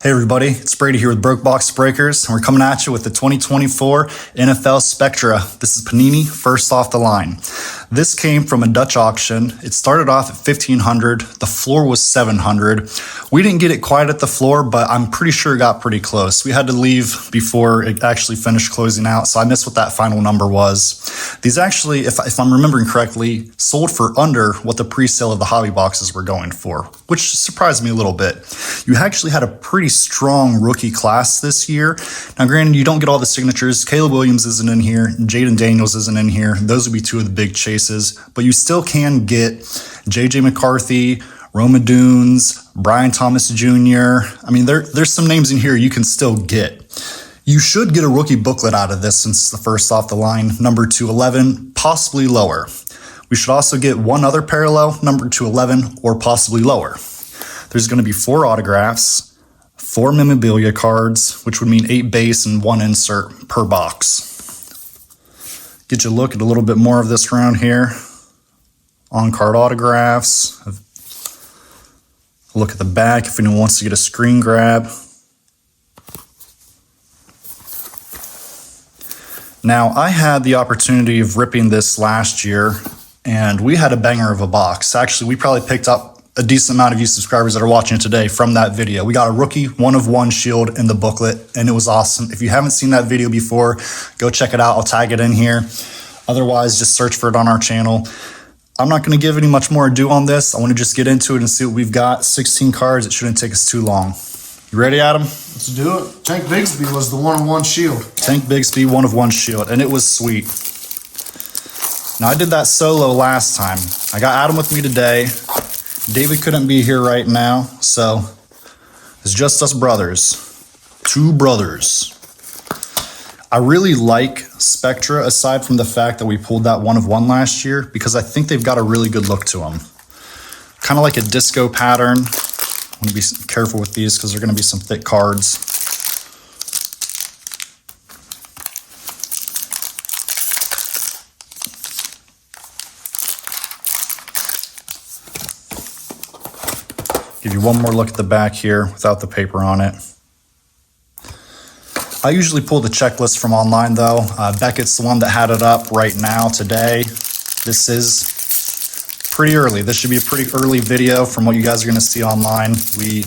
Hey everybody, it's Brady here with Broke Box Breakers, and we're coming at you with the 2024 NFL Spectra. This is Panini, first off the line. This came from a Dutch auction. It started off at $1,500. The floor was $700. We didn't get it quite at the floor, but I'm pretty sure it got pretty close. We had to leave before it actually finished closing out, so I missed what that final number was. These actually, if I'm remembering correctly, sold for under what the pre-sale of the hobby boxes were going for, which surprised me a little bit. You actually had a pretty strong rookie class this year. Now, granted, you don't get all the signatures. Caleb Williams isn't in here. Jaden Daniels isn't in here. Those would be two of the big chases, but you still can get JJ McCarthy, Roma Dunes, Brian Thomas Jr. I mean, there's some names in here you can still get. You should get a rookie booklet out of this since it's the first off the line, number 211, possibly lower. We should also get one other parallel, number 211, or possibly lower. There's going to be 4 autographs, 4 memorabilia cards, which would mean 8 base and 1 insert per box. Get you a look at a little bit more of this around here. On-card autographs. Look at the back if anyone wants to get a screen grab. Now, I had the opportunity of ripping this last year, and we had a banger of a box. Actually, we probably picked up a decent amount of you subscribers that are watching it today from that video. We got a rookie 1/1 shield in the booklet, and it was awesome. If you haven't seen that video before, go check it out. I'll tag it in here. Otherwise, just search for it on our channel. I'm not going to give any much more ado on this. I want to just get into it and see what we've got. 16 cards. It shouldn't take us too long. You ready, Adam? Let's do it. Tank Bigsby was the 1/1 shield. Tank Bigsby 1/1 shield, and it was sweet. Now, I did that solo last time. I got Adam with me today. David couldn't be here right now, so it's just us brothers. 2 brothers. I really like Spectra, aside from the fact that we pulled that 1/1 last year, because I think they've got a really good look to them. Kind of like a disco pattern. I'm going to be careful with these because they're going to be some thick cards. Give you one more look at the back here without the paper on it. I usually pull the checklist from online though. Beckett's the one that had it up right now today. This is pretty early. This should be a pretty early video from what you guys are going to see online. We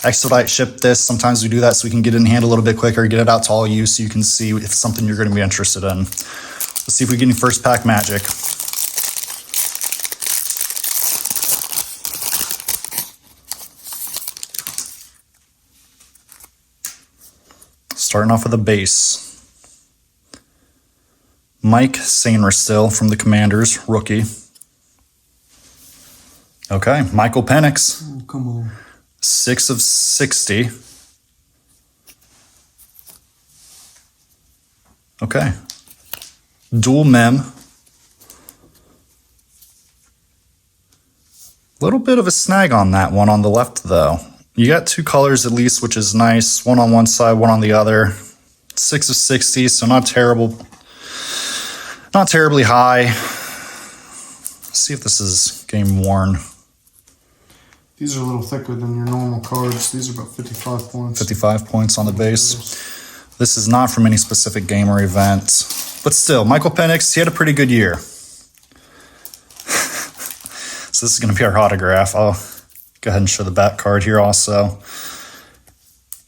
expedite ship this. Sometimes we do that so we can get it in hand a little bit quicker, get it out to all you so you can see if it's something you're going to be interested in. Let's see if we get any first pack magic. Starting off with a base. Mike Sainristil from the Commanders, rookie. Okay, Michael Penix. Oh, come on. 6/60. Okay. Dual mem. Little bit of a snag on that one on the left though. You got 2 colors at least, which is nice. One on one side, one on the other. 6/60, so not terrible. Not terribly high. Let's see if this is game worn. These are a little thicker than your normal cards. These are about 55 points. 55 points on the base. This is not from any specific game or event. But still, Michael Penix, he had a pretty good year. So this is going to be our autograph. I'll go ahead and show the back card here also.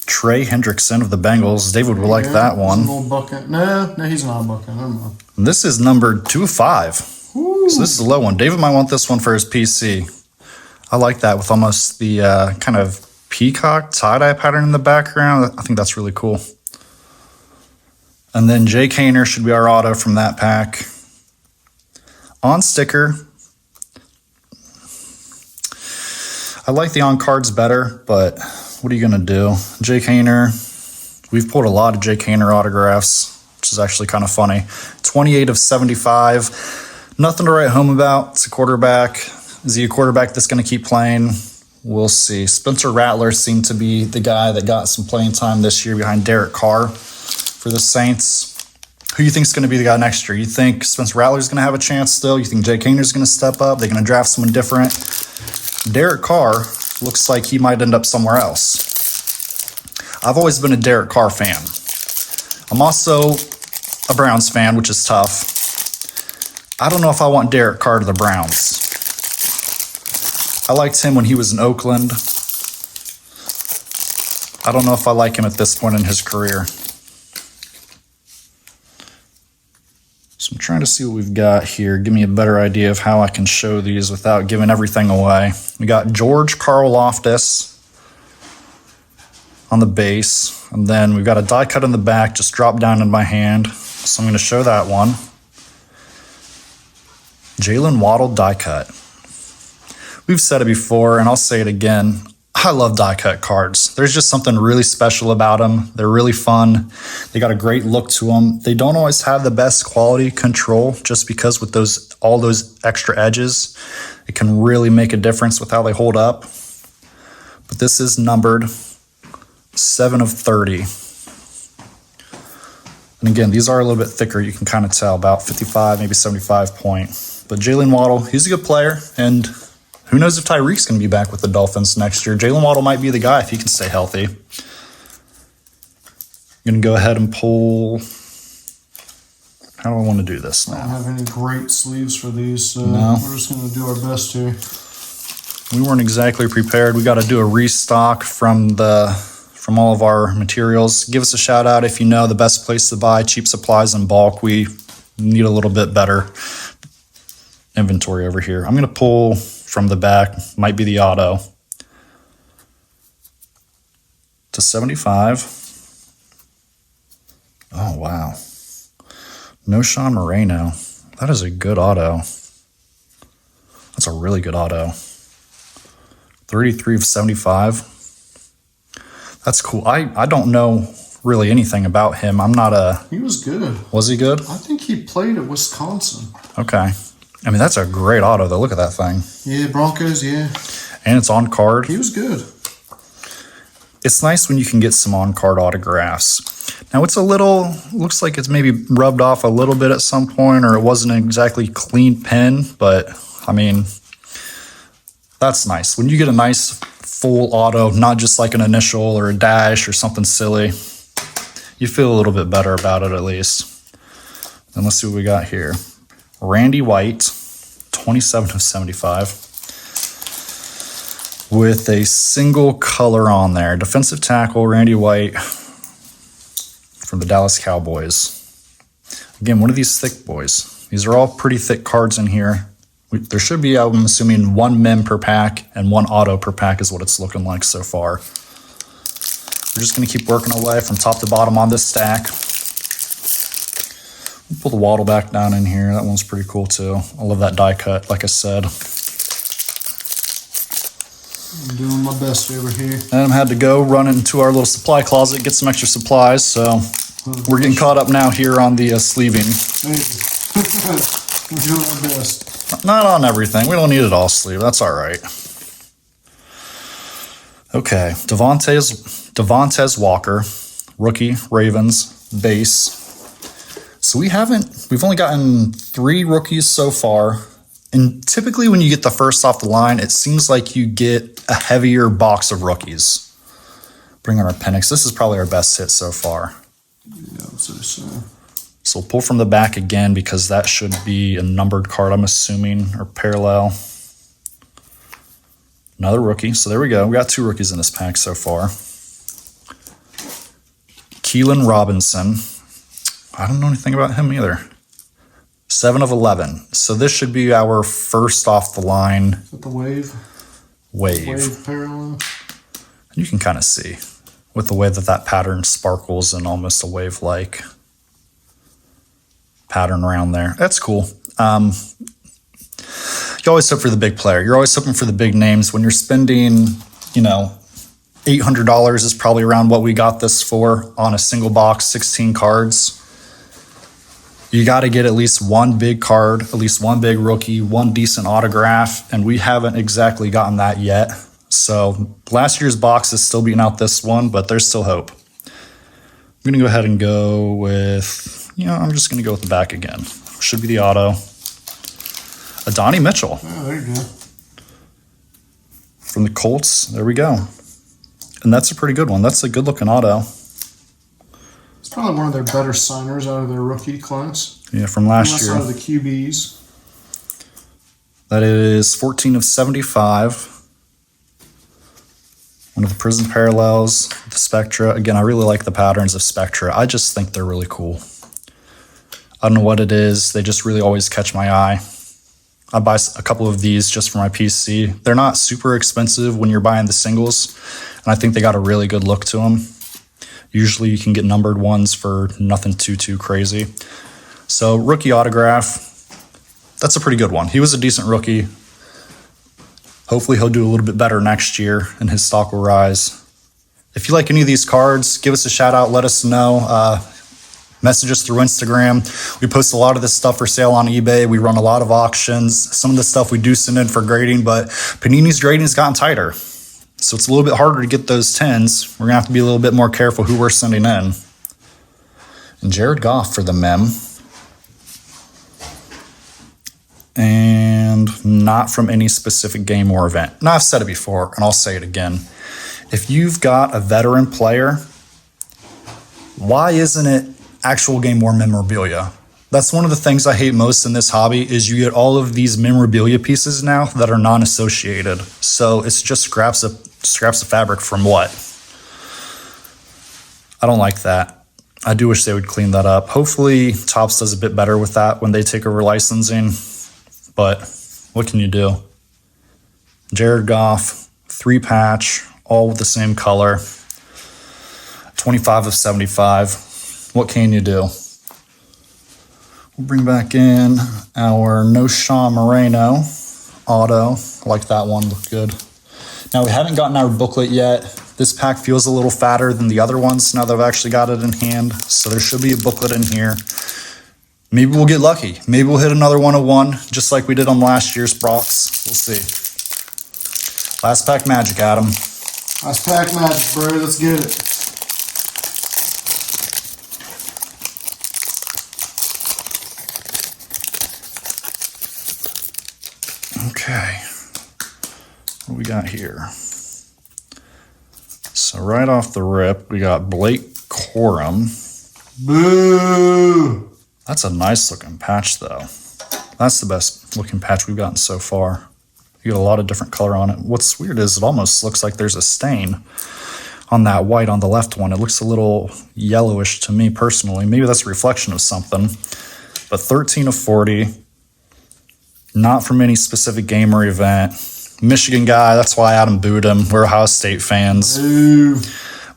Trey Hendrickson of the Bengals. David would like that one. He's an old bucket. No, he's not a bucket. Never mind. This is number 2/5. So this is a low one. David might want this one for his PC. I like that with almost the kind of peacock tie-dye pattern in the background. I think that's really cool. And then Jay Kaner should be our auto from that pack. On sticker. I like the on-cards better, but what are you going to do? Jay Kaner. We've pulled a lot of Jay Kaner autographs, which is actually kind of funny. 28/75. Nothing to write home about. It's a quarterback. Is he a quarterback that's going to keep playing? We'll see. Spencer Rattler seemed to be the guy that got some playing time this year behind Derek Carr for the Saints. Who do you think is going to be the guy next year? You think Spencer Rattler is going to have a chance still? You think Jay Kaner is going to step up? They're going to draft someone different? Derek Carr looks like he might end up somewhere else. I've always been a Derek Carr fan. I'm also a Browns fan, which is tough. I don't know if I want Derek Carr to the Browns. I liked him when he was in Oakland. I don't know if I like him at this point in his career. So I'm trying to see what we've got here. Give me a better idea of how I can show these without giving everything away. We got George Karlaftis on the base. And then we've got a die cut in the back, just dropped down in my hand. So I'm going to show that one. Jalen Waddle die cut. We've said it before, and I'll say it again. I love die cut cards. There's just something really special about them. They're really fun. They got a great look to them. They don't always have the best quality control, just because with all those extra edges, it can really make a difference with how they hold up. But this is numbered 7 of 30. And again, these are a little bit thicker. You can kind of tell, about 55, maybe 75 point. But Jalen Waddle, he's a good player, and who knows if Tyreek's going to be back with the Dolphins next year. Jalen Waddle might be the guy if he can stay healthy. I'm going to go ahead and pull. How do I want to do this now? I don't have any great sleeves for these, so no. We're just going to do our best here. We weren't exactly prepared. We got to do a restock from all of our materials. Give us a shout out if you know the best place to buy cheap supplies in bulk. We need a little bit better inventory over here. I'm going to pull from the back, might be the auto, to 75. Oh, wow. No Sean Moreno. That is a good auto. That's a really good auto. 33 of 75. That's cool. I don't know really anything about him. I'm not a... He was good. Was he good? I think he played at Wisconsin. Okay. I mean, that's a great auto, though. Look at that thing. Yeah, Broncos, yeah. And it's on card. He was good. It's nice when you can get some on-card autographs. Now, it's a little... Looks like it's maybe rubbed off a little bit at some point, or it wasn't an exactly clean pen, but, I mean, that's nice. When you get a nice full auto, not just like an initial or a dash or something silly, you feel a little bit better about it at least. And let's see what we got here. Randy White, 27 of 75, with a single color on there. Defensive tackle, Randy White from the Dallas Cowboys. Again, one of these thick boys. These are all pretty thick cards in here. There should be, I'm assuming, 1 mem per pack and 1 auto per pack is what it's looking like so far. We're just going to keep working away from top to bottom on this stack. We'll pull the Waddle back down in here. That one's pretty cool too. I love that die cut, like I said. I'm doing my best over here. Adam had to go run into our little supply closet, get some extra supplies, so we're getting caught up now here on the sleeving. We're doing our best. Not on everything. We don't need it all sleeve. That's all right. Okay, Devontae Walker, rookie, Ravens, base. So we've only gotten 3 rookies so far. And typically when you get the first off the line, it seems like you get a heavier box of rookies. Bring on our Penix. This is probably our best hit so far. Yeah, I would say so. So we'll pull from the back again because that should be a numbered card, I'm assuming, or parallel. Another rookie. So there we go. We got 2 rookies in this pack so far. Keelan Robinson. I don't know anything about him either. 7 of 11. So this should be our first off the line. Is that the wave? Wave parallel. You can kind of see with the way that pattern sparkles and almost a wave-like pattern around there. That's cool. You always hope for the big player. You're always hoping for the big names. When you're spending, $800 is probably around what we got this for on a single box, 16 cards. You got to get at least 1 big card, at least 1 big rookie, 1 decent autograph, and we haven't exactly gotten that yet. So last year's box is still beating out this one, but there's still hope. I'm going to go ahead and go with, I'm just going to go with the back again. Should be the auto. Adonai Mitchell. Oh, there you go. From the Colts, there we go. And that's a pretty good one. That's a good looking auto. It's probably one of their better signers out of their rookie class. Yeah, from last year. Out of the QBs. That is 14 of 75. One of the Prism Parallels, the Spectra. Again, I really like the patterns of Spectra. I just think they're really cool. I don't know what it is. They just really always catch my eye. I buy a couple of these just for my PC. They're not super expensive when you're buying the singles, and I think they got a really good look to them. Usually you can get numbered ones for nothing too crazy. So rookie autograph, that's a pretty good one. He was a decent rookie. Hopefully he'll do a little bit better next year and his stock will rise. If you like any of these cards, give us a shout out. Let us know. Message us through Instagram. We post a lot of this stuff for sale on eBay. We run a lot of auctions. Some of the stuff we do send in for grading, but Panini's grading has gotten tighter. So it's a little bit harder to get those 10s. We're going to have to be a little bit more careful who we're sending in. And Jared Goff for the Mem. And not from any specific game or event. Now, I've said it before, and I'll say it again. If you've got a veteran player, why isn't it actual game or memorabilia? That's one of the things I hate most in this hobby is you get all of these memorabilia pieces now that are non-associated. So it's just scraps of fabric from what? I don't like that. I do wish they would clean that up. Hopefully Topps does a bit better with that when they take over licensing. But what can you do? Jared Goff, 3-patch, all with the same color. 25 of 75. What can you do? We'll bring back in our No Sean Moreno auto. I like that one, looked good. Now we haven't gotten our booklet yet. This pack feels a little fatter than the other ones now that I've actually got it in hand. So there should be a booklet in here. Maybe we'll get lucky. Maybe we'll hit another 101, just like we did on last year's Brox. We'll see. Last pack magic, Adam. Last pack magic, bro. Let's get it. Okay. What do we got here? So right off the rip, we got Blake Corum. Boo! That's a nice looking patch though. That's the best looking patch we've gotten so far. You get a lot of different color on it. What's weird is it almost looks like there's a stain on that white on the left one. It looks a little yellowish to me personally. Maybe that's a reflection of something. But 13 of 40. Not from any specific game or event. Michigan guy, that's why Adam booed him. We're Ohio State fans. Ooh.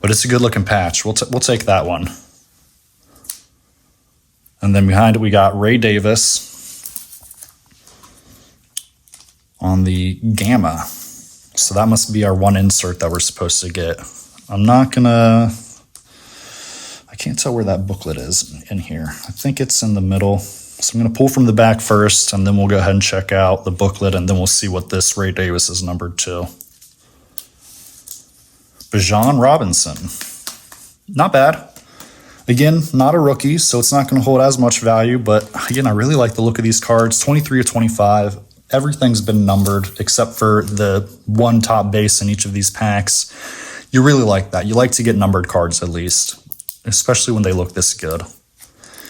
But it's a good looking patch. We'll take that one. And then behind it, we got Ray Davis on the Gamma. So that must be our one insert that we're supposed to get. I can't tell where that booklet is in here. I think it's in the middle. So I'm going to pull from the back first, and then we'll go ahead and check out the booklet, and then we'll see what this Ray Davis is numbered to. Bijan Robinson. Not bad. Again, not a rookie, so it's not going to hold as much value, but again, I really like the look of these cards. 23 of 25. Everything's been numbered except for the one top base in each of these packs. You really like that. You like to get numbered cards at least, especially when they look this good.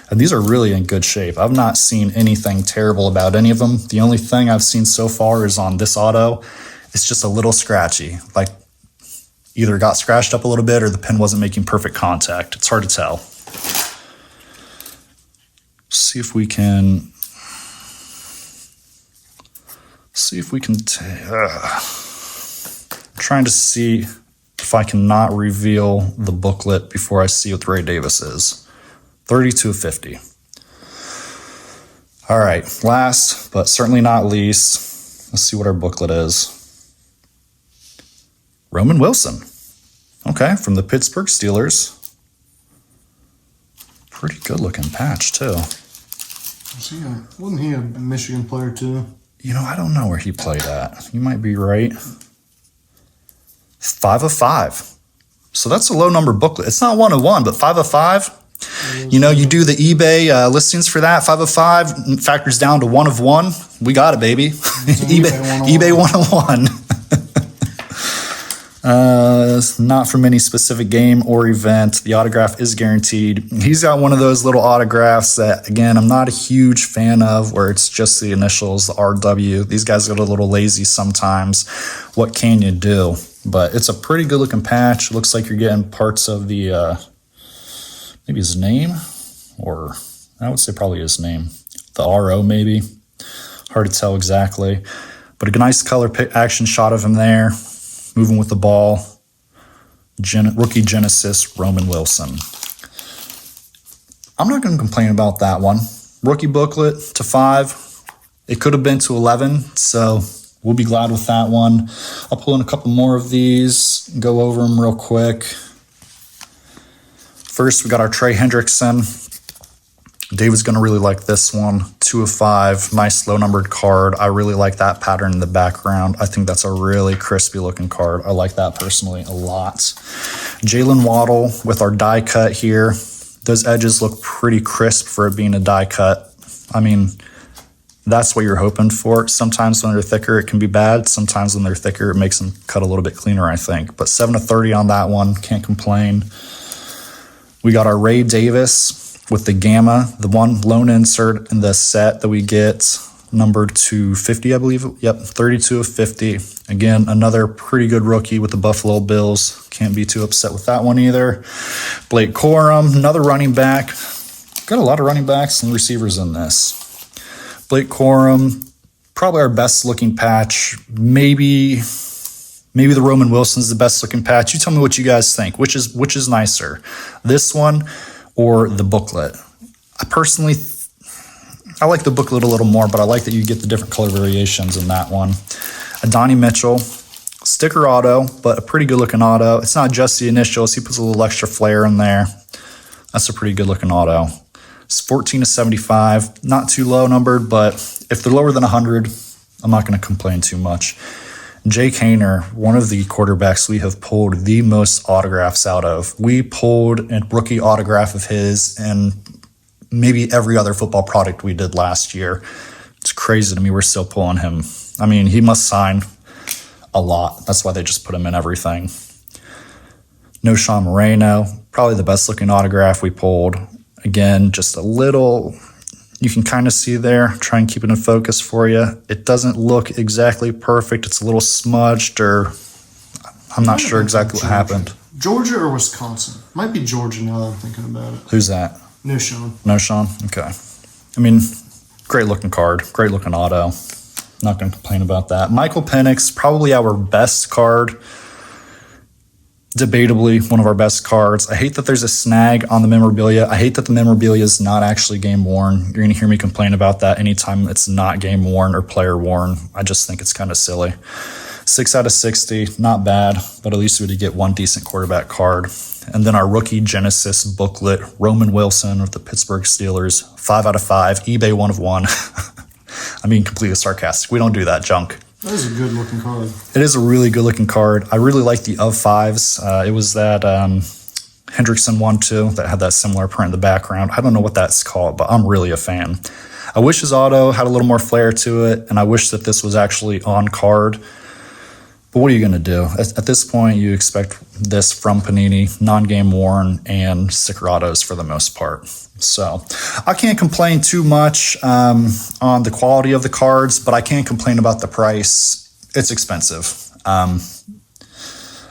And these are really in good shape. I've not seen anything terrible about any of them. The only thing I've seen so far is on this auto. It's just a little scratchy. Like either got scratched up a little bit or the pen wasn't making perfect contact. It's hard to tell. See if we can trying to see if I can not reveal the booklet before I see what Ray Davis is. 32 of 50. All right, last but certainly not least, let's see what our booklet is. Roman Wilson. Okay, from the Pittsburgh Steelers. Pretty good looking patch too. Wasn't he a Michigan player too? You know, I don't know where he played at. You might be right. 5 of 5. So that's a low number booklet. It's not 101, but 5 of 5. You know, you do the eBay listings for that. 5 of 5 factors down to 1 of 1. We got it, baby. eBay 101. Not from any specific game or event. The autograph is guaranteed. He's got one of those little autographs that, again, I'm not a huge fan of, where it's just the initials, the RW. These guys get a little lazy sometimes. What can you do? But it's a pretty good looking patch. It looks like you're getting parts of the, maybe his name, or I would say probably his name. The RO maybe. Hard to tell exactly. But a nice color action shot of him there. Moving with the ball, Rookie Genesis, Roman Wilson. I'm not going to complain about that one. Rookie Booklet to 5. It could have been to 11, so we'll be glad with that one. I'll pull in a couple more of these, go over them real quick. First, we got our Trey Hendrickson. David's going to really like this one. 2 of 5. Nice low-numbered card. I really like that pattern in the background. I think that's a really crispy-looking card. I like that personally a lot. Jalen Waddle with our die cut here. Those edges look pretty crisp for it being a die cut. I mean, that's what you're hoping for. Sometimes when they're thicker, it can be bad. Sometimes when they're thicker, it makes them cut a little bit cleaner, I think. But 7 of 30 on that one. Can't complain. We got our Ray Davis with the Gamma, the one lone insert in the set that we get, numbered to 50, I believe. Yep, 32 of 50. Again, another pretty good rookie with the Buffalo Bills. Can't be too upset with that one either. Blake Corum, another running back. Got a lot of running backs and receivers in this. Blake Corum, probably our best looking patch. Maybe the Roman Wilson's the best looking patch. You tell me what you guys think. Which is nicer, this one or the booklet? I like the booklet a little more, but I like that you get the different color variations in that one. Donnie Mitchell, sticker auto, but a pretty good looking auto. It's not just the initials. He puts a little extra flair in there. That's a pretty good looking auto. It's 14 to 75, not too low numbered, but if they're lower than 100, I'm not going to complain too much. Jake Haener, one of the quarterbacks we have pulled the most autographs out of. We pulled a rookie autograph of his and maybe every other football product we did last year. It's crazy to me we're still pulling him. I mean, he must sign a lot. That's why they just put him in everything. No Sean Moreno, probably the best looking autograph we pulled. Again, just a little, you can kind of see there. Try and keep it in focus for you. It doesn't look exactly perfect. It's a little smudged, or I'm not sure exactly what happened. Georgia or Wisconsin? Might be Georgia now that I'm thinking about it. Who's that? No Sean. No Sean? Okay. I mean, great looking card. Great looking auto. Not going to complain about that. Michael Penix, probably our best card. Debatably one of our best cards. I hate that there's a snag on the memorabilia. I hate that the memorabilia is not actually game worn. You're going to hear me complain about that anytime it's not game worn or player worn. I just think it's kind of silly. 6 out of 60, not bad, but at least we did get one decent quarterback card. And then our Rookie Genesis booklet, Roman Wilson with the Pittsburgh Steelers, 5 out of 5, eBay 1 of 1. I mean, completely sarcastic. We don't do that junk. That is a good looking card. It is a really good looking card. I really like the of 5s. It was that Hendrickson one too that had that similar print in the background. I don't know what that's called, but I'm really a fan. I wish his auto had a little more flair to it, and I wish that this was actually on card. But what are you going to do? At this point, you expect this from Panini, non-game worn, and sticker autos for the most part. So I can't complain too much on the quality of the cards, but I can't complain about the price. It's expensive. I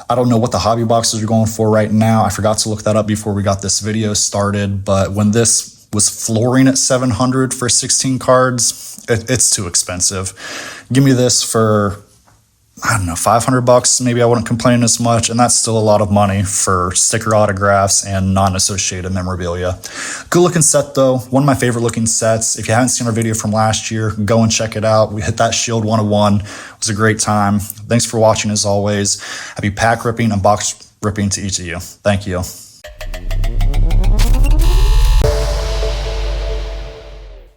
don't know what the hobby boxes are going for right now. I forgot to look that up before we got this video started, but when this was flooring at $700 for 16 cards, it's too expensive. Give me this for, I don't know, $500, maybe I wouldn't complain as much, and that's still a lot of money for sticker autographs and non-associated memorabilia. Good looking set though, one of my favorite looking sets. If you haven't seen our video from last year, go and check it out. We hit that Shield 101. It was a great time. Thanks for watching as always. Happy pack ripping and box ripping to each of you. Thank you.